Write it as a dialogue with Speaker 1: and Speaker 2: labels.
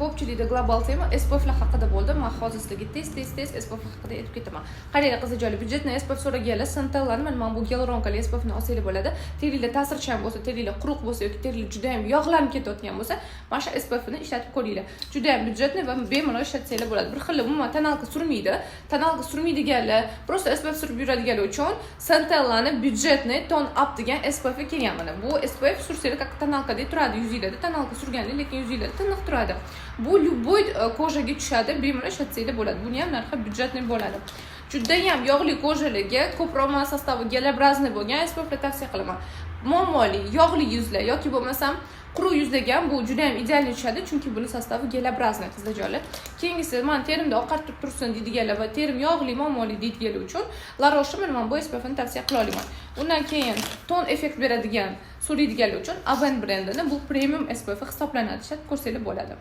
Speaker 1: Ko'pchilikda global tema SPF'lar haqida bo'ldi. Men hozir sizlarga tez SPF haqida aytib ketaman. Qaranglar qiziqarli budjetni SPF so'raganlar, Santallarni mana bu gialuronkali SPFni olsanglar bo'ladi. Teringlar ta'sirchan bo'lsa, teringlar quruq bo'lsa yoki teringlar juda ham yog'lanib ketayotgan bo'lsa, mana shu SPFni ishlatib ko'ringlar. Juda ham budjetni va bemalol ishlatsanglar bo'ladi. Bir xil umuman tonalka surmaydi. Tonalka surmaydiganlar, просто SPF surib yuradiganlar uchun Santallarni budjetni ton up degan SPF kelgan mana. Bu SPF sursanglar как tonalkada turadi yuzingizda. Tonalka surganlar, lekin yuzingizda tiniq turadi. Bu любой ko'jaga tushadi, bemalol ishlatsanglar bo'ladi. Buni ham narxi budjetli bo'ladi. Juda ham yog'li ko'jalarga, ko'proq sostavi gelobrazniy bo'lgan SPFlar tavsiya qilaman. Muammoli, yog'li yuzlar yoki bo'lmasam quruq yuzlarga ham bu juda ham ideal tushadi, chunki buni sostavi gelobrazniy qizlarjonlar. Keyingisi men terimda oqartirib tursin deydiganlar va terim yog'li, muammoli deydiganlar uchun La Roche men bu SPFni tavsiya qila olaman. Undan keyin ton effekt beradigan so'raydiganlar uchun Aven brendini bu premium SPF hisoblanadi, ishlab ko'rsanglar bo'ladi.